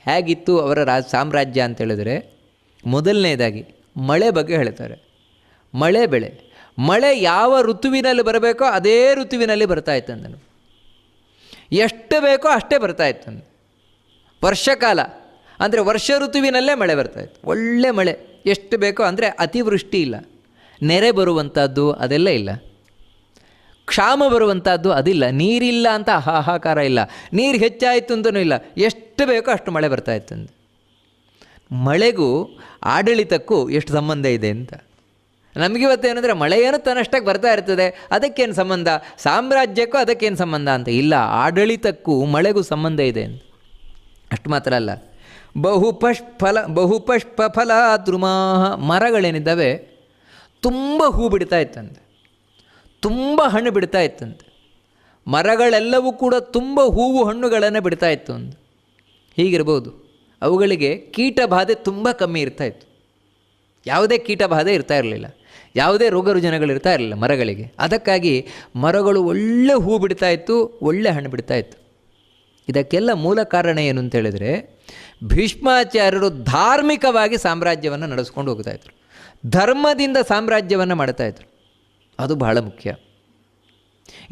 ಹೇಗಿತ್ತು ಅವರ ಸಾಮ್ರಾಜ್ಯ ಅಂತೇಳಿದರೆ, ಮೊದಲನೇದಾಗಿ ಮಳೆ ಬಗ್ಗೆ ಹೇಳ್ತಾರೆ. ಮಳೆ ಬೆಳೆ, ಮಳೆ ಯಾವ ಋತುವಿನಲ್ಲಿ ಬರಬೇಕೋ ಅದೇ ಋತುವಿನಲ್ಲಿ ಬರ್ತಾಯಿತ್ತಂದನು. ಎಷ್ಟು ಬೇಕೋ ಅಷ್ಟೇ ಬರ್ತಾಯಿತ್ತಂದು. ವರ್ಷಕಾಲ ಅಂದರೆ ವರ್ಷ ಋತುವಿನಲ್ಲೇ ಮಳೆ ಬರ್ತಾಯಿತ್ತು. ಒಳ್ಳೆ ಮಳೆ ಎಷ್ಟು ಬೇಕೋ, ಅಂದರೆ ಅತಿವೃಷ್ಟಿ ಇಲ್ಲ, ನೆರೆ ಬರುವಂಥದ್ದು ಅದೆಲ್ಲ ಇಲ್ಲ, ಕ್ಷಾಮ ಬರುವಂಥದ್ದು ಅದಿಲ್ಲ, ನೀರಿಲ್ಲ ಅಂತ ಹಾಹಾಕಾರ ಇಲ್ಲ, ನೀರು ಹೆಚ್ಚಾಯಿತು ಅಂತಲೂ ಇಲ್ಲ, ಎಷ್ಟು ಬೇಕೋ ಅಷ್ಟು ಮಳೆ ಬರ್ತಾಯಿತ್ತಂದು. ಮಳೆಗೂ ಆಡಳಿತಕ್ಕೂ ಎಷ್ಟು ಸಂಬಂಧ ಇದೆ ಅಂತ ನಮಗಿವತ್ತೇನೆಂದರೆ, ಮಳೆ ಏನು ತನ್ನಷ್ಟಕ್ಕೆ ಬರ್ತಾ ಇರ್ತದೆ, ಅದಕ್ಕೇನು ಸಂಬಂಧ, ಸಾಮ್ರಾಜ್ಯಕ್ಕೂ ಅದಕ್ಕೇನು ಸಂಬಂಧ ಅಂತ ಇಲ್ಲ, ಆಡಳಿತಕ್ಕೂ ಮಳೆಗೂ ಸಂಬಂಧ ಇದೆ ಅಂತ. ಅಷ್ಟು ಮಾತ್ರ ಅಲ್ಲ, ಬಹುಪುಷ್ಪಫಲ ದ್ರುಮಾಹ, ಮರಗಳೇನಿದ್ದಾವೆ ತುಂಬ ಹೂ ಬಿಡ್ತಾ ಇತ್ತಂತೆ, ತುಂಬ ಹಣ್ಣು ಬಿಡ್ತಾ ಇತ್ತಂತೆ. ಮರಗಳೆಲ್ಲವೂ ಕೂಡ ತುಂಬ ಹೂವು ಹಣ್ಣುಗಳನ್ನು ಬಿಡ್ತಾ ಇತ್ತು ಅಂತ. ಹೀಗಿರ್ಬೋದು, ಅವುಗಳಿಗೆ ಕೀಟ ಬಾಧೆ ತುಂಬ ಕಮ್ಮಿ ಇರ್ತಾಯಿತ್ತು, ಯಾವುದೇ ಕೀಟ ಬಾಧೆ ಇರ್ತಾ ಇರಲಿಲ್ಲ, ಯಾವುದೇ ರೋಗ ರುಜಿನಗಳು ಇರ್ತಾ ಇರಲಿಲ್ಲ ಮರಗಳಿಗೆ. ಅದಕ್ಕಾಗಿ ಮರಗಳು ಒಳ್ಳೆ ಹೂ ಬಿಡ್ತಾಯಿತ್ತು, ಒಳ್ಳೆ ಹಣ್ಣು ಬಿಡ್ತಾಯಿತ್ತು. ಇದಕ್ಕೆಲ್ಲ ಮೂಲ ಕಾರಣ ಏನು ಅಂತೇಳಿದರೆ, ಭೀಷ್ಮಾಚಾರ್ಯರು ಧಾರ್ಮಿಕವಾಗಿ ಸಾಮ್ರಾಜ್ಯವನ್ನು ನಡೆಸ್ಕೊಂಡು ಹೋಗ್ತಾಯಿದ್ರು, ಧರ್ಮದಿಂದ ಸಾಮ್ರಾಜ್ಯವನ್ನು ಮಾಡ್ತಾಯಿದ್ರು. ಅದು ಬಹಳ ಮುಖ್ಯ.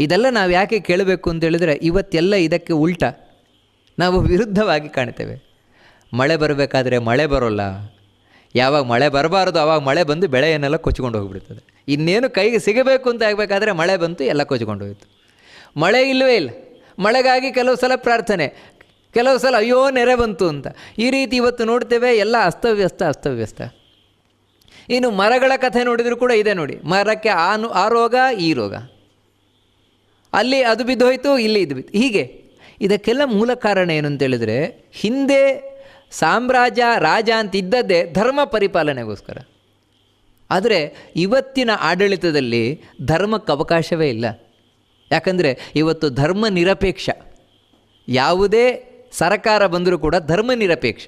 ಇದೆಲ್ಲ ನಾವು ಯಾಕೆ ಕೇಳಬೇಕು ಅಂತೇಳಿದರೆ, ಇವತ್ತೆಲ್ಲ ಇದಕ್ಕೆ ಉಲ್ಟ, ನಾವು ವಿರುದ್ಧವಾಗಿ ಕಾಣ್ತೇವೆ. ಮಳೆ ಬರಬೇಕಾದ್ರೆ ಮಳೆ ಬರೋಲ್ಲ, ಯಾವಾಗ ಮಳೆ ಬರಬಾರ್ದು ಆವಾಗ ಮಳೆ ಬಂದು ಬೆಳೆಯನ್ನೆಲ್ಲ ಕೊಚ್ಕೊಂಡು ಹೋಗಿಬಿಡ್ತದೆ. ಇನ್ನೇನು ಕೈಗೆ ಸಿಗಬೇಕು ಅಂತ ಆಗಬೇಕಾದ್ರೆ ಮಳೆ ಬಂತು, ಎಲ್ಲ ಕೊಚ್ಕೊಂಡು ಹೋಯಿತು. ಮಳೆ ಇಲ್ಲವೇ ಇಲ್ಲ, ಮಳೆಗಾಗಿ ಕೆಲವು ಸಲ ಪ್ರಾರ್ಥನೆ, ಕೆಲವು ಸಲ ಅಯ್ಯೋ ನೆರೆ ಬಂತು ಅಂತ. ಈ ರೀತಿ ಇವತ್ತು ನೋಡ್ತೇವೆ, ಎಲ್ಲ ಅಸ್ತವ್ಯಸ್ತ. ಇನ್ನು ಮರಗಳ ಕಥೆ ನೋಡಿದರೂ ಕೂಡ ಇದೆ ನೋಡಿ, ಮರಕ್ಕೆ ಆ ರೋಗ ಈ ರೋಗ, ಅಲ್ಲಿ ಅದು ಬಿದ್ದೋಯ್ತು, ಇಲ್ಲಿ ಇದು ಬಿದ್ದು, ಹೀಗೆ. ಇದಕ್ಕೆಲ್ಲ ಮೂಲ ಕಾರಣ ಏನು ಅಂತೇಳಿದರೆ, ಹಿಂದೆ ಸಾಮ್ರಾಜ್ಯ ರಾಜ ಅಂತಿದ್ದದ್ದೇ ಧರ್ಮ ಪರಿಪಾಲನೆಗೋಸ್ಕರ. ಆದರೆ ಇವತ್ತಿನ ಆಡಳಿತದಲ್ಲಿ ಧರ್ಮಕ್ಕೆ ಅವಕಾಶವೇ ಇಲ್ಲ. ಯಾಕಂದರೆ ಇವತ್ತು ಧರ್ಮ ನಿರಪೇಕ್ಷ, ಯಾವುದೇ ಸರಕಾರ ಬಂದರೂ ಕೂಡ ಧರ್ಮ ನಿರಪೇಕ್ಷ,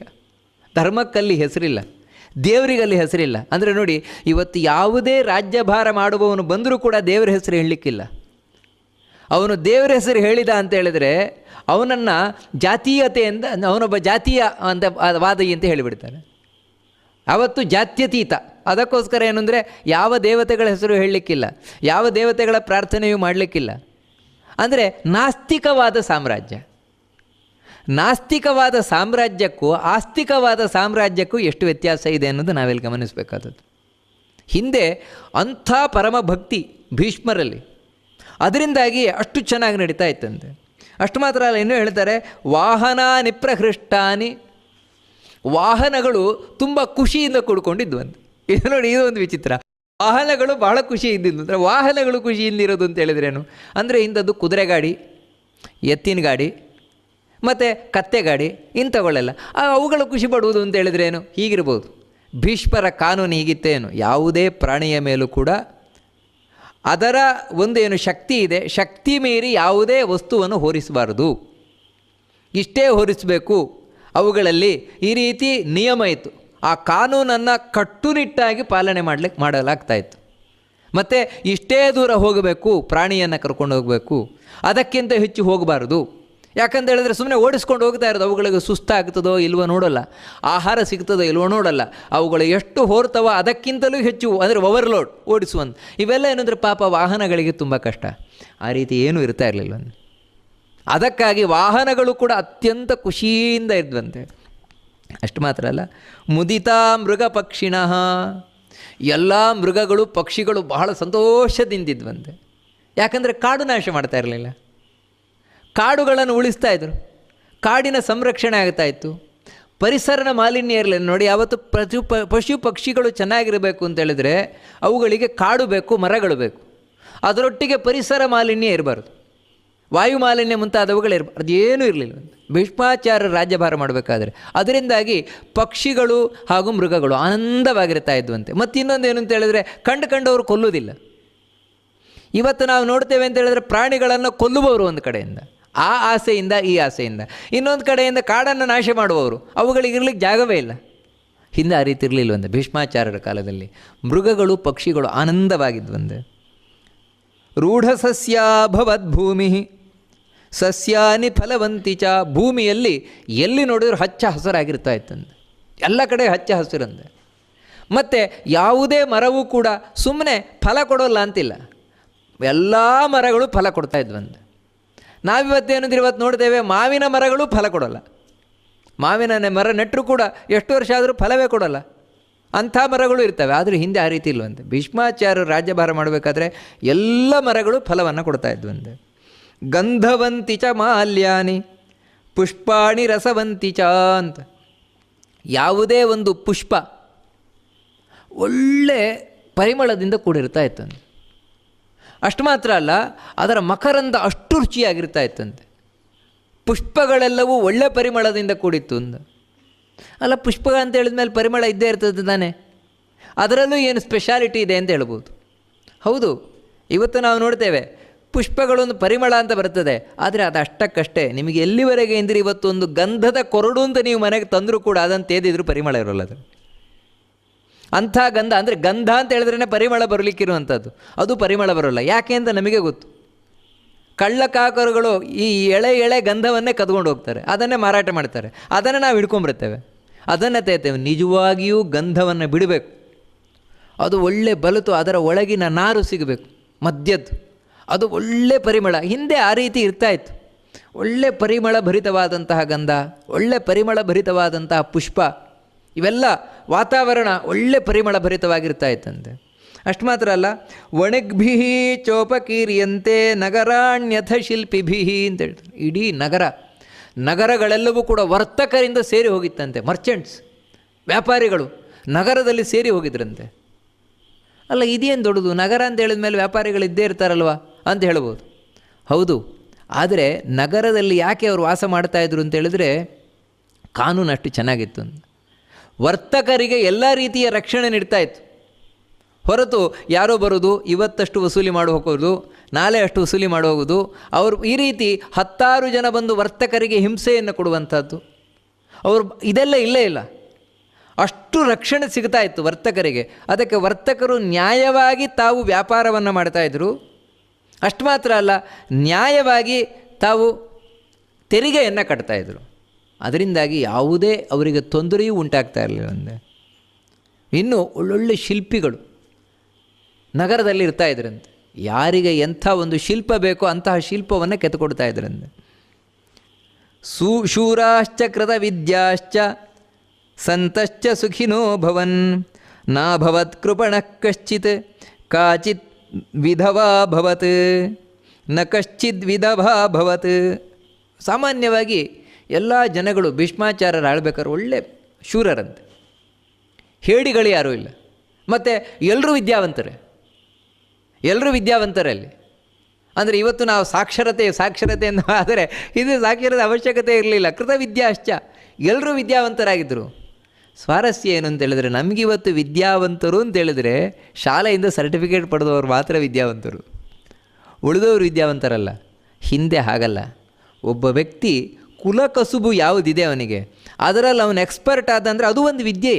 ಧರ್ಮಕ್ಕಲ್ಲಿ ಹೆಸರಿಲ್ಲ, ದೇವರಿಗಲ್ಲಿ ಹೆಸರಿಲ್ಲ. ಅಂದರೆ ನೋಡಿ, ಇವತ್ತು ಯಾವುದೇ ರಾಜ್ಯಭಾರ ಮಾಡುವವನು ಬಂದರೂ ಕೂಡ ದೇವರ ಹೆಸರು ಹೇಳಲಿಕ್ಕಿಲ್ಲ. ಅವನು ದೇವರ ಹೆಸರು ಹೇಳಿದ ಅಂತ ಹೇಳಿದರೆ ಅವನನ್ನು ಜಾತೀಯತೆಯಿಂದ, ಅವನೊಬ್ಬ ಜಾತೀಯ ಅಂತ ವಾದಿ ಅಂತ ಹೇಳಿಬಿಡ್ತಾನೆ. ಅವತ್ತು ಜಾತ್ಯತೀತ. ಅದಕ್ಕೋಸ್ಕರ ಏನು ಅಂದರೆ, ಯಾವ ದೇವತೆಗಳ ಹೆಸರು ಹೇಳಲಿಕ್ಕಿಲ್ಲ, ಯಾವ ದೇವತೆಗಳ ಪ್ರಾರ್ಥನೆಯೂ ಮಾಡಲಿಕ್ಕಿಲ್ಲ. ಅಂದರೆ ನಾಸ್ತಿಕವಾದ ಸಾಮ್ರಾಜ್ಯ. ನಾಸ್ತಿಕವಾದ ಸಾಮ್ರಾಜ್ಯಕ್ಕೂ ಆಸ್ತಿಕವಾದ ಸಾಮ್ರಾಜ್ಯಕ್ಕೂ ಎಷ್ಟು ವ್ಯತ್ಯಾಸ ಇದೆ ಅನ್ನೋದು ನಾವೆಲ್ಲಿ ಗಮನಿಸಬೇಕಾದದ್ದು. ಹಿಂದೆ ಅಂಥ ಪರಮಭಕ್ತಿ ಭೀಷ್ಮರಲ್ಲಿ, ಅದರಿಂದಾಗಿ ಅಷ್ಟು ಚೆನ್ನಾಗಿ ನಡೀತಾ ಇತ್ತಂತೆ. ಅಷ್ಟು ಮಾತ್ರ ಅಲ್ಲ, ಇನ್ನೂ ಹೇಳ್ತಾರೆ, ವಾಹನ ನಿಪ್ರಹೃಷ್ಟಾನಿ, ವಾಹನಗಳು ತುಂಬ ಖುಷಿಯಿಂದ ಕೂಡ್ಕೊಂಡಿದ್ವಂತೆ. ಇದು ನೋಡಿ, ಇದು ಒಂದು ವಿಚಿತ್ರ. ವಾಹನಗಳು ಬಹಳ ಖುಷಿ ಇದ್ದಿದ್ದು. ಅಂದರೆ ವಾಹನಗಳು ಖುಷಿಯಿಂದ ಇರೋದು ಅಂತ ಹೇಳಿದ್ರೇನು ಅಂದರೆ, ಇಂಥದ್ದು ಕುದುರೆ ಗಾಡಿ, ಎತ್ತಿನ ಗಾಡಿ ಮತ್ತು ಕತ್ತೆ ಗಾಡಿ, ಇಂಥವುಗಳೆಲ್ಲ ಅವುಗಳು ಖುಷಿ ಪಡುವುದು ಅಂತ ಹೇಳಿದ್ರೇನು, ಹೀಗಿರ್ಬೋದು. ಭೀಷ್ಮರ ಕಾನೂನು ಹೀಗಿತ್ತೇನು, ಯಾವುದೇ ಪ್ರಾಣಿಯ ಮೇಲೂ ಕೂಡ ಅದರ ಒಂದೇನು ಶಕ್ತಿ ಇದೆ, ಶಕ್ತಿ ಮೀರಿ ಯಾವುದೇ ವಸ್ತುವನ್ನು ಹೋರಿಸಬಾರದು, ಇಷ್ಟೇ ಹೋರಿಸಬೇಕು. ಅವುಗಳಲ್ಲಿ ಈ ರೀತಿ ನಿಯಮ ಇತ್ತು. ಆ ಕಾನೂನನ್ನು ಕಟ್ಟುನಿಟ್ಟಾಗಿ ಪಾಲನೆ ಮಾಡಲಾಗ್ತಾಯಿತ್ತು. ಮತ್ತು ಇಷ್ಟೇ ದೂರ ಹೋಗಬೇಕು, ಪ್ರಾಣಿಯನ್ನು ಕರ್ಕೊಂಡು ಹೋಗಬೇಕು, ಅದಕ್ಕಿಂತ ಹೆಚ್ಚು ಹೋಗಬಾರ್ದು. ಯಾಕಂತ ಹೇಳಿದ್ರೆ ಸುಮ್ಮನೆ ಓಡಿಸ್ಕೊಂಡು ಹೋಗ್ತಾ ಇರೋದು, ಅವುಗಳಿಗೆ ಸುಸ್ತಾಗ್ತದೋ ಇಲ್ವೋ ನೋಡೋಲ್ಲ, ಆಹಾರ ಸಿಗ್ತದೋ ಇಲ್ವೋ ನೋಡೋಲ್ಲ, ಅವುಗಳು ಎಷ್ಟು ಹೋರ್ತವೋ ಅದಕ್ಕಿಂತಲೂ ಹೆಚ್ಚು, ಅಂದರೆ ಓವರ್ಲೋಡ್ ಓಡಿಸುವಂತ. ಇವೆಲ್ಲ ಏನಂದರೆ ಪಾಪ ವಾಹನಗಳಿಗೆ ತುಂಬ ಕಷ್ಟ. ಆ ರೀತಿ ಏನೂ ಇರ್ತಾ ಇರಲಿಲ್ಲ. ಅದಕ್ಕಾಗಿ ವಾಹನಗಳು ಕೂಡ ಅತ್ಯಂತ ಖುಷಿಯಿಂದ ಇದ್ವಂತೆ. ಅಷ್ಟು ಮಾತ್ರ ಅಲ್ಲ, ಮುದಿತಾ ಮೃಗ ಪಕ್ಷಿಣಃ, ಎಲ್ಲ ಮೃಗಗಳು ಪಕ್ಷಿಗಳು ಬಹಳ ಸಂತೋಷದಿಂದಿದ್ವಂತೆ. ಯಾಕಂದರೆ ಕಾಡು ನಾಶ ಮಾಡ್ತಾ ಇರಲಿಲ್ಲ, ಕಾಡುಗಳನ್ನು ಉಳಿಸ್ತಾ ಇದ್ರು, ಕಾಡಿನ ಸಂರಕ್ಷಣೆ ಆಗ್ತಾಯಿತ್ತು, ಪರಿಸರನ ಮಾಲಿನ್ಯ ಇರಲಿಲ್ಲ. ನೋಡಿ, ಯಾವತ್ತು ಪಶು ಪಕ್ಷಿಗಳು ಚೆನ್ನಾಗಿರಬೇಕು ಅಂತೇಳಿದರೆ ಅವುಗಳಿಗೆ ಕಾಡು ಬೇಕು, ಮರಗಳು ಬೇಕು, ಅದರೊಟ್ಟಿಗೆ ಪರಿಸರ ಮಾಲಿನ್ಯ ಇರಬಾರ್ದು, ವಾಯು ಮಾಲಿನ್ಯ ಮುಂತಾದವುಗಳು ಇರಬಾರ್ದು. ಅದೇನೂ ಇರಲಿಲ್ಲ ಭೀಷ್ಮಾಚಾರ್ಯರು ರಾಜ್ಯಭಾರ ಮಾಡಬೇಕಾದ್ರೆ. ಅದರಿಂದಾಗಿ ಪಕ್ಷಿಗಳು ಹಾಗೂ ಮೃಗಗಳು ಆನಂದವಾಗಿರ್ತಾ ಇದ್ವಂತೆ. ಮತ್ತು ಇನ್ನೊಂದು ಏನು ಅಂತ ಹೇಳಿದ್ರೆ, ಕಂಡವರು ಕೊಲ್ಲುವುದಿಲ್ಲ. ಇವತ್ತು ನಾವು ನೋಡ್ತೇವೆ ಅಂತ ಹೇಳಿದ್ರೆ ಪ್ರಾಣಿಗಳನ್ನು ಕೊಲ್ಲುವವರು ಒಂದು ಕಡೆಯಿಂದ, ಆ ಆಸೆಯಿಂದ ಈ ಆಸೆಯಿಂದ, ಇನ್ನೊಂದು ಕಡೆಯಿಂದ ಕಾಡನ್ನು ನಾಶ ಮಾಡುವವರು, ಅವುಗಳಿಗಿರ್ಲಿಕ್ಕೆ ಜಾಗವೇ ಇಲ್ಲ. ಹಿಂದೆ ಆ ರೀತಿ ಇರಲಿಲ್ಲವಂತೆ ಭೀಷ್ಮಾಚಾರ್ಯರ ಕಾಲದಲ್ಲಿ. ಮೃಗಗಳು ಪಕ್ಷಿಗಳು ಆನಂದವಾಗಿದ್ವಂತೆ. ರೂಢಸಸ್ಯಾಭವದ್ ಭೂಮಿ ಸಸ್ಯಾನಿ ಫಲವಂತಿ ಚ, ಭೂಮಿಯಲ್ಲಿ ಎಲ್ಲಿ ನೋಡಿದ್ರು ಹಚ್ಚ ಹಸಿರಾಗಿರ್ತಾ ಇತ್ತಂತೆ, ಎಲ್ಲ ಕಡೆ ಹಚ್ಚ ಹಸಿರಂದೆ. ಮತ್ತು ಯಾವುದೇ ಮರವೂ ಕೂಡ ಸುಮ್ಮನೆ ಫಲ ಕೊಡೋಲ್ಲ ಅಂತಿಲ್ಲ, ಎಲ್ಲ ಮರಗಳು ಫಲ ಕೊಡ್ತಾ ಇದ್ವಂತೆ. ನಾವಿವತ್ತೇನಿದ್ರೆ ಇವತ್ತು ನೋಡ್ತೇವೆ ಮಾವಿನ ಮರಗಳು ಫಲ ಕೊಡೋಲ್ಲ, ಮಾವಿನ ಮರ ನೆಟ್ಟರು ಕೂಡ ಎಷ್ಟು ವರ್ಷ ಆದರೂ ಫಲವೇ ಕೊಡೋಲ್ಲ, ಅಂಥ ಮರಗಳು ಇರ್ತವೆ. ಆದರೆ ಹಿಂದೆ ಆ ರೀತಿ ಇಲ್ವಂತೆ. ಭೀಷ್ಮಾಚಾರ್ಯರು ರಾಜ್ಯಭಾರ ಮಾಡಬೇಕಾದ್ರೆ ಎಲ್ಲ ಮರಗಳು ಫಲವನ್ನು ಕೊಡ್ತಾ ಇದ್ವಂತೆ. ಗಂಧವಂತಿ ಚ ಮಾಲ್ಯಾನಿ ಪುಷ್ಪಾಣಿ ರಸವಂತಿ ಚ ಅಂತ, ಯಾವುದೇ ಒಂದು ಪುಷ್ಪ ಒಳ್ಳೆ ಪರಿಮಳದಿಂದ ಕೂಡಿರ್ತಾ ಇತ್ತಂತೆ. ಅಷ್ಟು ಮಾತ್ರ ಅಲ್ಲ, ಅದರ ಮಕರಂದ ಅಷ್ಟು ರುಚಿಯಾಗಿರ್ತಾ ಇತ್ತಂತೆ. ಪುಷ್ಪಗಳೆಲ್ಲವೂ ಒಳ್ಳೆ ಪರಿಮಳದಿಂದ ಕೂಡಿತ್ತು ಅಂದ. ಅಲ್ಲ, ಪುಷ್ಪ ಅಂತ ಹೇಳಿದ ಮೇಲೆ ಪರಿಮಳ ಇದ್ದೇ ಇರ್ತದೆ ತಾನೆ, ಅದರಲ್ಲೂ ಏನು ಸ್ಪೆಷಾಲಿಟಿ ಇದೆ ಅಂತ ಹೇಳ್ಬೋದು. ಹೌದು, ಇವತ್ತು ನಾವು ನೋಡ್ತೇವೆ ಪುಷ್ಪಗಳೊಂದು ಪರಿಮಳ ಅಂತ ಬರ್ತದೆ, ಆದರೆ ಅದು ಅಷ್ಟಕ್ಕಷ್ಟೇ. ನಿಮಗೆ ಎಲ್ಲಿವರೆಗೆ ಎಂದರೆ ಇವತ್ತೊಂದು ಗಂಧದ ಕೊರಡು ಅಂತ ನೀವು ಮನೆಗೆ ತಂದರೂ ಕೂಡ ಅದನ್ನು ತೇದಿದ್ರು ಪರಿಮಳ ಇರೋಲ್ಲ. ಅದು ಅಂಥ ಗಂಧ, ಅಂದರೆ ಗಂಧ ಅಂತ ಹೇಳಿದ್ರೇ ಪರಿಮಳ ಬರಲಿಕ್ಕಿರುವಂಥದ್ದು, ಅದು ಪರಿಮಳ ಬರೋಲ್ಲ. ಯಾಕೆ ಅಂತ ನಮಗೆ ಗೊತ್ತು. ಕಳ್ಳಕಾಕರುಗಳು ಈ ಎಳೆ ಗಂಧವನ್ನೇ ಕದ್ಕೊಂಡು ಹೋಗ್ತಾರೆ, ಅದನ್ನೇ ಮಾರಾಟ ಮಾಡ್ತಾರೆ, ಅದನ್ನು ನಾವು ಹಿಡ್ಕೊಂಬರ್ತೇವೆ, ಅದನ್ನು ತೇತೇವೆ. ನಿಜವಾಗಿಯೂ ಗಂಧವನ್ನು ಬಿಡಬೇಕು, ಅದು ಒಳ್ಳೆ ಬಲಿತು ಅದರ ಒಳಗಿನ ನಾರು ಸಿಗಬೇಕು, ಮದ್ಯದ್ದು, ಅದು ಒಳ್ಳೆ ಪರಿಮಳ. ಹಿಂದೆ ಆ ರೀತಿ ಇರ್ತಾಯಿತ್ತು, ಒಳ್ಳೆ ಪರಿಮಳ ಭರಿತವಾದಂತಹ ಗಂಧ, ಒಳ್ಳೆ ಪರಿಮಳ ಭರಿತವಾದಂತಹ ಪುಷ್ಪ, ಇವೆಲ್ಲ ವಾತಾವರಣ ಒಳ್ಳೆ ಪರಿಮಳ ಭರಿತವಾಗಿರ್ತಾ ಇತ್ತಂತೆ. ಅಷ್ಟು ಮಾತ್ರ ಅಲ್ಲ, ವಣಿಗ್ಭಿ ಚೋಪಕೀರಿಯಂತೆ ನಗರಾಣ್ಯಥ ಶಿಲ್ಪಿಭಿ ಅಂತ ಹೇಳ್ತಾರೆ. ಇಡೀ ನಗರಗಳೆಲ್ಲವೂ ಕೂಡ ವರ್ತಕರಿಂದ ಸೇರಿ ಹೋಗಿತ್ತಂತೆ. ಮರ್ಚೆಂಟ್ಸ್, ವ್ಯಾಪಾರಿಗಳು ನಗರದಲ್ಲಿ ಸೇರಿ ಹೋಗಿದ್ರಂತೆ. ಅಲ್ಲ, ಇದೇನು ದೊಡ್ಡದು, ನಗರ ಅಂತ ಹೇಳಿದ ಮೇಲೆ ವ್ಯಾಪಾರಿಗಳು ಇದ್ದೇ ಇರ್ತಾರಲ್ವ ಅಂತ ಹೇಳ್ಬೋದು. ಹೌದು, ಆದರೆ ನಗರದಲ್ಲಿ ಯಾಕೆ ಅವರು ವಾಸ ಮಾಡ್ತಾಯಿದ್ರು ಅಂತ ಹೇಳಿದ್ರೆ ಕಾನೂನು ಅಷ್ಟು ಚೆನ್ನಾಗಿತ್ತು. ವರ್ತಕರಿಗೆ ಎಲ್ಲ ರೀತಿಯ ರಕ್ಷಣೆ ನೀಡ್ತಾಯಿತ್ತು. ಹೊರತು ಯಾರೋ ಬರೋದು, ಇವತ್ತಷ್ಟು ವಸೂಲಿ ಮಾಡಿ ಹೋಗೋದು, ನಾಳೆ ಅಷ್ಟು ವಸೂಲಿ ಮಾಡಿ ಹೋಗೋದು, ಅವರು ಈ ರೀತಿ 10 ಜನ ಬಂದು ವರ್ತಕರಿಗೆ ಹಿಂಸೆಯನ್ನು ಕೊಡುವಂಥದ್ದು, ಅವರು ಇದೆಲ್ಲ ಇಲ್ಲೇ ಇಲ್ಲ. ಅಷ್ಟು ರಕ್ಷಣೆ ಸಿಗ್ತಾ ಇತ್ತು ವರ್ತಕರಿಗೆ. ಅದಕ್ಕೆ ವರ್ತಕರು ನ್ಯಾಯವಾಗಿ ತಾವು ವ್ಯಾಪಾರವನ್ನು ಮಾಡ್ತಾಯಿದ್ರು. ಅಷ್ಟು ಮಾತ್ರ ಅಲ್ಲ, ನ್ಯಾಯವಾಗಿ ತಾವು ತೆರಿಗೆಯನ್ನು ಕಟ್ತಾಯಿದ್ರು. ಅದರಿಂದಾಗಿ ಯಾವುದೇ ಅವರಿಗೆ ತೊಂದರೆಯೂ ಉಂಟಾಗ್ತಾ ಇರಲಿಲ್ಲ. ಅಂದರೆ ಇನ್ನು ಒಳ್ಳೊಳ್ಳೆ ಶಿಲ್ಪಿಗಳು ನಗರದಲ್ಲಿ ಇರ್ತಾ ಇದ್ರಂತೆ. ಯಾರಿಗೆ ಎಂಥ ಒಂದು ಶಿಲ್ಪ ಬೇಕೋ ಅಂತಹ ಶಿಲ್ಪವನ್ನು ಕೆತ್ತುಕೊಡ್ತಾ ಇದ್ರಂತೆ. ಶೂರಾಶ್ಚ ಕೃತ ವಿದ್ಯಾಶ್ಚ ಸಂತಶ್ಚ ಸುಖಿನೋ ಭವನ್ ನಾಭವತ್ ಕೃಪಣಃ ಕಶ್ಚಿತ್ ಕಾಚಿತ್ ವಿಧವಾ ಭವತ್ ನ ಕಶ್ಚಿತ್ ವಿಧವಾ ಭವತ್. ಸಾಮಾನ್ಯವಾಗಿ ಎಲ್ಲ ಜನಗಳು ಭೀಷ್ಮಾಚಾರ್ಯರು ಆಳ್ಬೇಕಾದ್ರೆ ಒಳ್ಳೆ ಶೂರರಂತೆ, ಹೇಡಿಗಳು ಯಾರೂ ಇಲ್ಲ. ಮತ್ತು ಎಲ್ಲರೂ ವಿದ್ಯಾವಂತರೇ ಅಲ್ಲಿ. ಅಂದರೆ ಇವತ್ತು ನಾವು ಸಾಕ್ಷರತೆ ಎಂದು ಆದರೆ ಇದು ಸಾಕ್ಷರತೆ ಅವಶ್ಯಕತೆ ಇರಲಿಲ್ಲ. ಕೃತ ವಿದ್ಯಾಶ್ಚ, ಎಲ್ಲರೂ ವಿದ್ಯಾವಂತರಾಗಿದ್ದರು. ಸ್ವಾರಸ್ಯ ಏನು ಅಂತೇಳಿದ್ರೆ, ನಮಗಿವತ್ತು ವಿದ್ಯಾವಂತರು ಅಂತೇಳಿದರೆ ಶಾಲೆಯಿಂದ ಸರ್ಟಿಫಿಕೇಟ್ ಪಡೆದವರು ಮಾತ್ರ ವಿದ್ಯಾವಂತರು, ಉಳಿದವರು ವಿದ್ಯಾವಂತರಲ್ಲ. ಹಿಂದೆ ಹಾಗಲ್ಲ. ಒಬ್ಬ ವ್ಯಕ್ತಿ ಕುಲ ಕಸುಬು ಯಾವುದಿದೆ ಅವನಿಗೆ, ಅದರಲ್ಲಿ ಅವನು ಎಕ್ಸ್ಪರ್ಟ್ ಆದಂದರೆ ಅದು ಒಂದು ವಿದ್ಯೆ.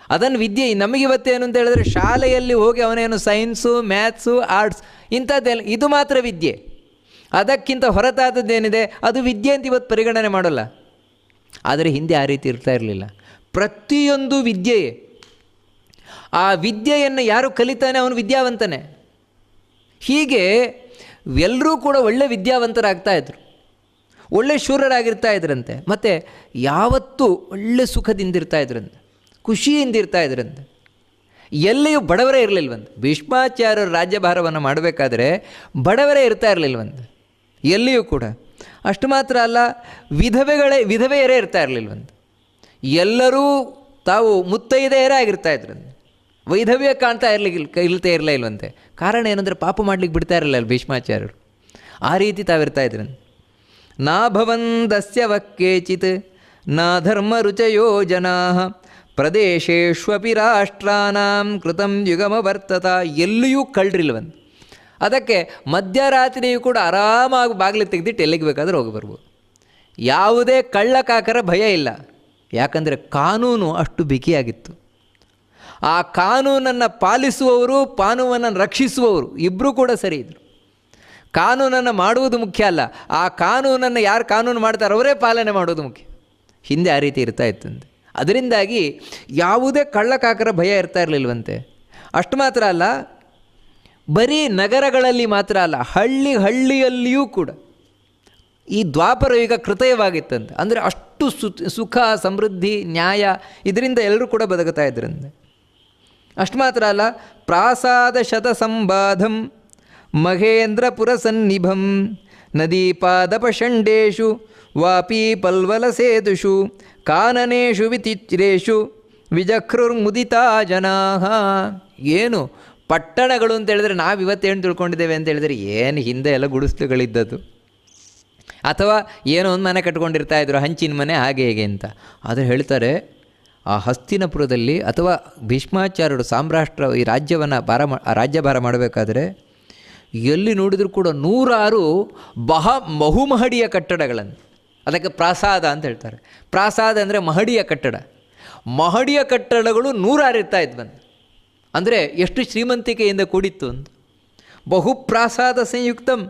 ಅದನ್ನು ವಿದ್ಯೆ ನಮಗಿವತ್ತೇನು ಅಂತ ಹೇಳಿದ್ರೆ, ಶಾಲೆಯಲ್ಲಿ ಹೋಗಿ ಅವನೇನು ಸೈನ್ಸು, ಮ್ಯಾಥ್ಸು, ಆರ್ಟ್ಸ್ ಇಂಥದ್ದೆಲ್ಲ ಇದು ಮಾತ್ರ ವಿದ್ಯೆ. ಅದಕ್ಕಿಂತ ಹೊರತಾದದ್ದೇನಿದೆ ಅದು ವಿದ್ಯೆ ಅಂತ ಇವತ್ತು ಪರಿಗಣನೆ ಮಾಡೋಲ್ಲ. ಆದರೆ ಹಿಂದೆ ಆ ರೀತಿ ಇರ್ತಾ ಇರಲಿಲ್ಲ. ಪ್ರತಿಯೊಂದು ವಿದ್ಯೆಯೇ, ಆ ವಿದ್ಯೆಯನ್ನು ಯಾರು ಕಲಿತಾನೆ ಅವನು ವಿದ್ಯಾವಂತನೇ. ಹೀಗೆ ಎಲ್ಲರೂ ಕೂಡ ಒಳ್ಳೆ ವಿದ್ಯಾವಂತರಾಗ್ತಾಯಿದ್ರು, ಒಳ್ಳೆ ಶೂರರಾಗಿರ್ತಾ ಇದ್ರಂತೆ. ಮತ್ತು ಯಾವತ್ತೂ ಒಳ್ಳೆ ಸುಖದಿಂದಿರ್ತಾ ಇದ್ರಂತೆ, ಖುಷಿಯಿಂದಿರ್ತಾ ಇದ್ರಂತೆ. ಎಲ್ಲಿಯೂ ಬಡವರೇ ಇರಲಿಲ್ವಂತೆ. ಭೀಷ್ಮಾಚಾರ್ಯರು ರಾಜ್ಯಭಾರವನ್ನು ಮಾಡಬೇಕಾದ್ರೆ ಬಡವರೇ ಇರ್ತಾ ಇರಲಿಲ್ವಂತೆ ಎಲ್ಲಿಯೂ ಕೂಡ. ಅಷ್ಟು ಮಾತ್ರ ಅಲ್ಲ, ವಿಧವೆಯರೇ ಇರ್ತಾ ಇರಲಿಲ್ವಂತೆ. ಎಲ್ಲರೂ ತಾವು ಮುತ್ತೈದೆಯರೇ ಆಗಿರ್ತಾ ಇದ್ರಂತೆ. ವೈಧವ್ಯ ಕಾಣ್ತಾ ಇಲ್ಲೇ ಇಲ್ವಂತೆ. ಕಾರಣ ಏನಂದರೆ ಪಾಪ ಮಾಡಲಿಕ್ಕೆ ಬಿಡ್ತಾ ಇರಲಿಲ್ಲ ಭೀಷ್ಮಾಚಾರ್ಯರು. ಆ ರೀತಿ ತಾವಿರ್ತಾ ಇದ್ರಂತೆ. ನಾ ಭವಂದಸ್ಯ ವಕ್ಕೇಚಿತ್ ನಾ ಧರ್ಮ ರುಚಯೋ ಜನಾ ಪ್ರದೇಶೇಷ್ವಪಿ ರಾಷ್ಟ್ರಾನಾಂ ಕೃತಂ ಯುಗಮ ವರ್ತತ. ಎಲ್ಲಿಯೂ ಕಳ್ಳರಿಲ್ವಂತೆ. ಅದಕ್ಕೆ ಮಧ್ಯರಾತ್ರಿಯೂ ಕೂಡ ಆರಾಮಾಗಿ ಬಾಗಿಲು ತೆಗೆದಿಟ್ಟು ಎಲ್ಲಿಗೆ ಬೇಕಾದರೂ ಹೋಗಿ ಬರ್ಬೋದು. ಯಾವುದೇ ಕಳ್ಳಕಾಕರ ಭಯ ಇಲ್ಲ. ಯಾಕಂದರೆ ಕಾನೂನು ಅಷ್ಟು ಬಿಗಿಯಾಗಿತ್ತು. ಆ ಕಾನೂನನ್ನು ಪಾಲಿಸುವವರು, ಕಾನೂನನ್ನು ರಕ್ಷಿಸುವವರು ಇಬ್ಬರೂ ಕೂಡ ಸರಿ ಇದ್ದರು. ಕಾನೂನನ್ನು ಮಾಡುವುದು ಮುಖ್ಯ ಅಲ್ಲ, ಆ ಕಾನೂನನ್ನು ಯಾರು ಕಾನೂನು ಮಾಡ್ತಾರೋ ಅವರೇ ಪಾಲನೆ ಮಾಡೋದು ಮುಖ್ಯ. ಹಿಂದೆ ಆ ರೀತಿ ಇರ್ತಾ ಇತ್ತಂತೆ. ಅದರಿಂದಾಗಿ ಯಾವುದೇ ಕಳ್ಳಕಾಕರ ಭಯ ಇರ್ತಾ ಇರಲಿಲ್ವಂತೆ. ಅಷ್ಟು ಮಾತ್ರ ಅಲ್ಲ, ಬರೀ ನಗರಗಳಲ್ಲಿ ಮಾತ್ರ ಅಲ್ಲ, ಹಳ್ಳಿಯಲ್ಲಿಯೂ ಕೂಡ ಈ ದ್ವಾಪರ ಯುಗ ಕೃತಯವಾಗಿತ್ತಂತೆ. ಅಂದರೆ ಅಷ್ಟು ಸುಖ, ಸಮೃದ್ಧಿ, ನ್ಯಾಯ ಇದರಿಂದ ಎಲ್ಲರೂ ಕೂಡ ಬದುಕ್ತಾ ಇದ್ರಂತೆ. ಅಷ್ಟು ಮಾತ್ರ ಅಲ್ಲ, ಪ್ರಾಸಾದ ಶತ ಸಂಬಾಧಂ ಮಹೇಂದ್ರಪುರ ಸನ್ನಿಭಂ ನದೀಪಾದಪಷಂಡೇಶು ವಾಪಿ ಪಲ್ವಲ ಸೇತುಷು ಕಾನನೇಶು ವಿಚಿತ್ರೇಶು ವಿಜಕ್ರುರ್ಮುದಿತಾ ಜನಾಃ. ಏನು ಪಟ್ಟಣಗಳು ಅಂತ ಹೇಳಿದ್ರೆ ನಾವು ಇವತ್ತೇನು ತಿಳ್ಕೊಂಡಿದ್ದೇವೆ ಅಂತ ಹೇಳಿದರೆ ಏನು ಹಿಂದೆ ಎಲ್ಲ ಗುಡಿಸಲುಗಳಿದ್ದದ್ದು, ಅಥವಾ ಏನೋ ಒಂದು ಮನೆ ಕಟ್ಕೊಂಡಿರ್ತಾಯಿದ್ರು, ಹಂಚಿನ ಮನೆ ಹಾಗೆ ಹೇಗೆ ಅಂತ. ಆದರೆ ಹೇಳ್ತಾರೆ ಆ ಹಸ್ತಿನಪುರದಲ್ಲಿ ಅಥವಾ ಭೀಷ್ಮಾಚಾರ್ಯರು ಸಾಮ್ರಾಷ್ಟ್ರ ಈ ರಾಜ್ಯಭಾರ ಮಾಡಬೇಕಾದ್ರೆ ಎಲ್ಲಿ ನೋಡಿದರೂ ಕೂಡ 106 ಬಹುಮಹಡಿಯ ಕಟ್ಟಡಗಳನ್ನು, ಅದಕ್ಕೆ ಪ್ರಾಸಾದ ಅಂತ ಹೇಳ್ತಾರೆ. ಪ್ರಾಸಾದ ಅಂದರೆ ಮಹಡಿಯ ಕಟ್ಟಡ. ಮಹಡಿಯ ಕಟ್ಟಡಗಳು 106 ಇರ್ತಾ ಇದ್ವಂತೆ. ಅಂದರೆ ಎಷ್ಟು ಶ್ರೀಮಂತಿಕೆಯಿಂದ ಕೂಡಿತ್ತು ಅಂತ. ಬಹುಪ್ರಾಸಾದ ಸಂಯುಕ್ತಂ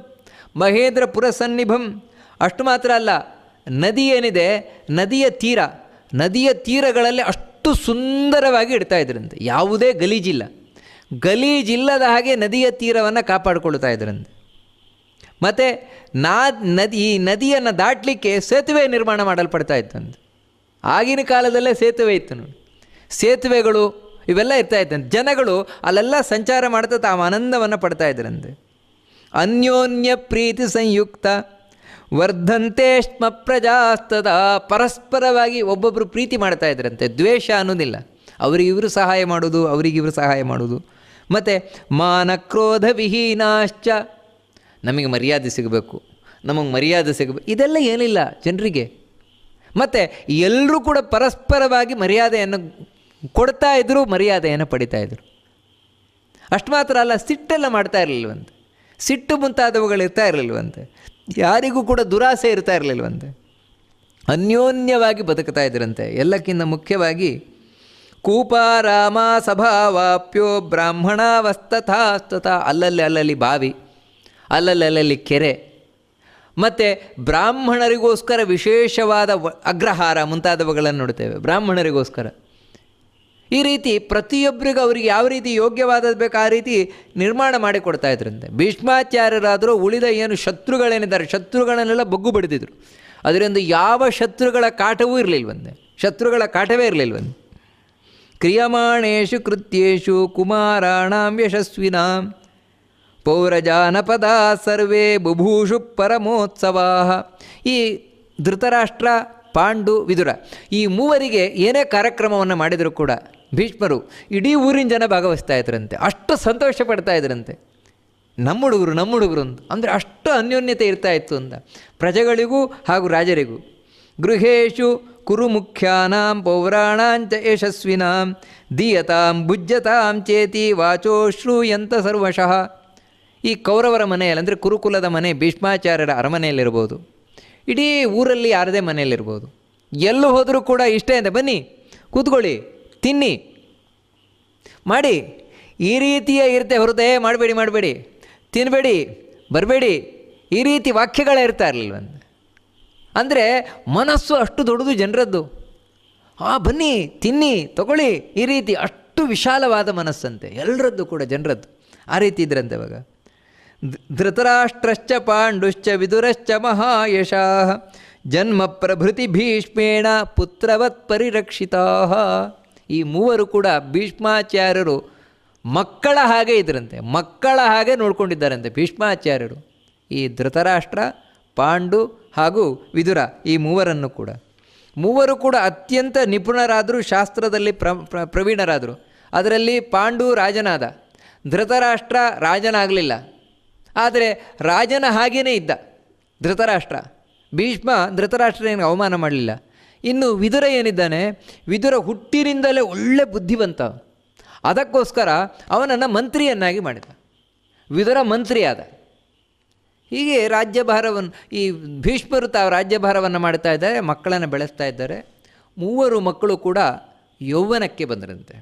ಮಹೇಂದ್ರಪುರ ಸನ್ನಿಭಂ. ಅಷ್ಟು ಮಾತ್ರ ಅಲ್ಲ, ನದಿ ಏನಿದೆ, ನದಿಯ ತೀರಗಳಲ್ಲಿ ಅಷ್ಟು ಸುಂದರವಾಗಿ ಇಡ್ತಾ ಇದ್ರಂತೆ. ಯಾವುದೇ ಗಲೀಜಿಲ್ಲದ ಹಾಗೆ ನದಿಯ ತೀರವನ್ನು ಕಾಪಾಡಿಕೊಳ್ತಾ ಇದ್ರಂತೆ. ಮತ್ತು ಈ ನದಿಯನ್ನು ದಾಟಲಿಕ್ಕೆ ಸೇತುವೆ ನಿರ್ಮಾಣ ಮಾಡಲ್ಪಡ್ತಾ ಇತ್ತಂತೆ. ಆಗಿನ ಕಾಲದಲ್ಲೇ ಸೇತುವೆ ಇತ್ತು ನೋಡಿ, ಸೇತುವೆಗಳು ಇವೆಲ್ಲ ಇರ್ತಾ ಇತ್ತಂತೆ. ಜನಗಳು ಅಲ್ಲೆಲ್ಲ ಸಂಚಾರ ಮಾಡ್ತಾ ತಾವು ಆನಂದವನ್ನು ಪಡ್ತಾ ಇದ್ರಂತೆ. ಅನ್ಯೋನ್ಯ ಪ್ರೀತಿ ಸಂಯುಕ್ತ ವರ್ಧಂತೆ ಸ್ಮ ಪ್ರಜಾಸ್ತದ. ಪರಸ್ಪರವಾಗಿ ಒಬ್ಬೊಬ್ಬರು ಪ್ರೀತಿ ಮಾಡ್ತಾ ಇದ್ರಂತೆ, ದ್ವೇಷ ಅನ್ನೋದಿಲ್ಲ. ಅವರಿಗಿವರು ಸಹಾಯ ಮಾಡೋದು. ಮತ್ತು ಮಾನಕ್ರೋಧ ವಿಹೀನಾಶ್ಚ, ನಮಗೆ ಮರ್ಯಾದೆ ಸಿಗಬೇಕು, ಇದೆಲ್ಲ ಏನಿಲ್ಲ ಜನರಿಗೆ. ಮತ್ತು ಎಲ್ಲರೂ ಕೂಡ ಪರಸ್ಪರವಾಗಿ ಮರ್ಯಾದೆಯನ್ನು ಕೊಡ್ತಾ ಇದ್ದರು, ಮರ್ಯಾದೆಯನ್ನು ಪಡಿತಾ ಇದ್ದರು. ಅಷ್ಟು ಮಾತ್ರ ಅಲ್ಲ, ಸಿಟ್ಟೆಲ್ಲ ಮಾಡ್ತಾ ಇರಲಿಲ್ವಂತೆ, ಸಿಟ್ಟು ಮುಂತಾದವುಗಳು ಇರ್ತಾ ಇರಲಿಲ್ವಂತೆ, ಯಾರಿಗೂ ಕೂಡ ದುರಾಸೆ ಇರ್ತಾ ಇರಲಿಲ್ವಂತೆ. ಅನ್ಯೋನ್ಯವಾಗಿ ಬದುಕ್ತಾ ಇದ್ರಂತೆ. ಎಲ್ಲಕ್ಕಿಂತ ಮುಖ್ಯವಾಗಿ ಕೂಪಾರಾಮ ಸಭಾವಾಪ್ಯೋ ಬ್ರಾಹ್ಮಣಾವಸ್ತಥಾಸ್ತಥ. ಅಲ್ಲಲ್ಲಿ ಬಾವಿ, ಅಲ್ಲಲ್ಲಿ ಕೆರೆ, ಮತ್ತು ಬ್ರಾಹ್ಮಣರಿಗೋಸ್ಕರ ವಿಶೇಷವಾದ ಅಗ್ರಹಾರ ಮುಂತಾದವುಗಳನ್ನು ನೋಡ್ತೇವೆ. ಬ್ರಾಹ್ಮಣರಿಗೋಸ್ಕರ ಈ ರೀತಿ ಪ್ರತಿಯೊಬ್ಬರಿಗೂ ಅವರಿಗೆ ಯಾವ ರೀತಿ ಯೋಗ್ಯವಾದದ್ದು ಬೇಕು ಆ ರೀತಿ ನಿರ್ಮಾಣ ಮಾಡಿಕೊಡ್ತಾ ಇದ್ರಂತೆ. ಭೀಷ್ಮಾಚಾರ್ಯರಾದರೂ ಉಳಿದ ಏನು ಶತ್ರುಗಳೇನಿದ್ದಾರೆ ಶತ್ರುಗಳನ್ನೆಲ್ಲ ಬಗ್ಗು ಬಡಿದಿದ್ರು. ಅದರಿಂದ ಯಾವ ಶತ್ರುಗಳ ಕಾಟವೇ ಇರಲಿಲ್ವಂತೆ. ಕ್ರಿಯಮಾಣೇಶು ಕೃತ್ಯೇಷು ಕುಮಾರಾಣಾಂ ಯಶಸ್ವಿನಾಂ ಪೌರಜಾನಪದ ಸರ್ವೇ ಬುಭೂಷು ಪರಮೋತ್ಸವಾ. ಈ ಧೃತರಾಷ್ಟ್ರ, ಪಾಂಡು, ವಿದುರ ಈ ಮೂವರಿಗೆ ಏನೇ ಕಾರ್ಯಕ್ರಮವನ್ನು ಮಾಡಿದರೂ ಕೂಡ ಭೀಷ್ಮರು ಇಡೀ ಊರಿನ ಜನ ಭಾಗವಹಿಸ್ತಾ ಇದ್ರಂತೆ. ಅಷ್ಟು ಸಂತೋಷ ಪಡ್ತಾ ಇದ್ರಂತೆ. ನಮ್ಮ ಹುಡುಗರು ಅಂತ. ಅಂದರೆ ಅಷ್ಟು ಅನ್ಯೋನ್ಯತೆ ಇರ್ತಾ ಇತ್ತು ಅಂತ ಪ್ರಜೆಗಳಿಗೂ ಹಾಗೂ ರಾಜರಿಗೂ. ಗೃಹೇಶು ಕುರು ಮುಖ್ಯಾನಾಂ ಪೌರಾಣಾಂಚ ಯಶಸ್ವಿನಾಂ ದೀಯತಾಂ ಭುಜ್ಯತಾಂ ಚೇತಿ ವಾಚೋ ಶ್ರೂಯಂತ ಸರ್ವಶಃ. ಈ ಕೌರವರ ಮನೆಯಲ್ಲಿ ಅಂದರೆ ಕುರುಕುಲದ ಮನೆ ಭೀಷ್ಮಾಚಾರ್ಯರ ಅರಮನೆಯಲ್ಲಿರ್ಬೋದು, ಇಡೀ ಊರಲ್ಲಿ ಯಾರದೇ ಮನೆಯಲ್ಲಿರ್ಬೋದು, ಎಲ್ಲೂ ಹೋದರೂ ಕೂಡ ಇಷ್ಟೇ ಅಂತ, ಬನ್ನಿ ಕೂತ್ಕೊಳ್ಳಿ, ತಿನ್ನಿ, ಮಾಡಿ, ಈ ರೀತಿಯ ಇರುತ್ತೆ ಹೊರತೇ ಮಾಡಬೇಡಿ, ತಿನ್ನಬೇಡಿ, ಬರಬೇಡಿ, ಈ ರೀತಿ ವಾಕ್ಯಗಳೇ ಇರ್ತಾ ಇರಲಿಲ್ವಂತೆ. ಅಂದರೆ ಮನಸ್ಸು ಅಷ್ಟು ದೊಡ್ಡದು ಜನರದ್ದು. ಬನ್ನಿ, ತಿನ್ನಿ, ತಗೊಳ್ಳಿ, ಈ ರೀತಿ ಅಷ್ಟು ವಿಶಾಲವಾದ ಮನಸ್ಸಂತೆ ಎಲ್ಲರದ್ದು ಕೂಡ, ಜನರದ್ದು. ಆ ರೀತಿ ಇದ್ರಂತೆ ಅವಾಗ. ಧೃತರಾಷ್ಟ್ರಶ್ಚ ಪಾಂಡುಶ್ಚ ವಿದುರಶ್ಚ ಮಹಾಯಶಾಃ ಜನ್ಮ ಪ್ರಭೃತಿ ಭೀಷ್ಮೇಣ ಪುತ್ರವತ್ ಪರಿರಕ್ಷಿತಾ. ಈ ಮೂವರು ಕೂಡ ಭೀಷ್ಮಾಚಾರ್ಯರು ಮಕ್ಕಳ ಹಾಗೆ ಇದ್ರಂತೆ, ಮಕ್ಕಳ ಹಾಗೆ ನೋಡ್ಕೊಂಡಿದ್ದಾರಂತೆ ಭೀಷ್ಮಾಚಾರ್ಯರು. ಈ ಧೃತರಾಷ್ಟ್ರ, ಪಾಂಡು ಹಾಗೂ ವಿದುರ ಈ ಮೂವರು ಕೂಡ ಅತ್ಯಂತ ನಿಪುಣರಾದರು, ಶಾಸ್ತ್ರದಲ್ಲಿ ಪ್ರವೀಣರಾದರು. ಅದರಲ್ಲಿ ಪಾಂಡು ರಾಜನಾದ, ಧೃತರಾಷ್ಟ್ರ ರಾಜನಾಗಲಿಲ್ಲ, ಆದರೆ ರಾಜನ ಹಾಗೇ ಇದ್ದ ಧೃತರಾಷ್ಟ್ರ. ಭೀಷ್ಮ ಧೃತರಾಷ್ಟ್ರನಿಗೆ ಅವಮಾನ ಮಾಡಲಿಲ್ಲ. ಇನ್ನು ವಿದುರ ಏನಿದ್ದಾನೆ, ವಿದುರ ಹುಟ್ಟಿನಿಂದಲೇ ಒಳ್ಳೆ ಬುದ್ಧಿವಂತ, ಅದಕ್ಕೋಸ್ಕರ ಅವನನ್ನು ಮಂತ್ರಿಯನ್ನಾಗಿ ಮಾಡಿದ, ವಿದುರ ಮಂತ್ರಿ ಆದ. ಹೀಗೆ ರಾಜ್ಯಭಾರವನ್ನು ಈ ಭೀಷ್ಮರು ತಾವು ರಾಜ್ಯಭಾರವನ್ನು ಮಾಡ್ತಾ ಇದ್ದಾರೆ, ಮಕ್ಕಳನ್ನು ಬೆಳೆಸ್ತಾ ಇದ್ದಾರೆ. ಮೂವರು ಮಕ್ಕಳು ಕೂಡ ಯೌವನಕ್ಕೆ ಬಂದರಂತೆ,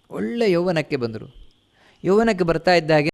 ಒಳ್ಳೆ ಯೌವನಕ್ಕೆ ಬಂದರು. ಯೌವನಕ್ಕೆ ಬರ್ತಾ ಇದ್ದಾಗೆ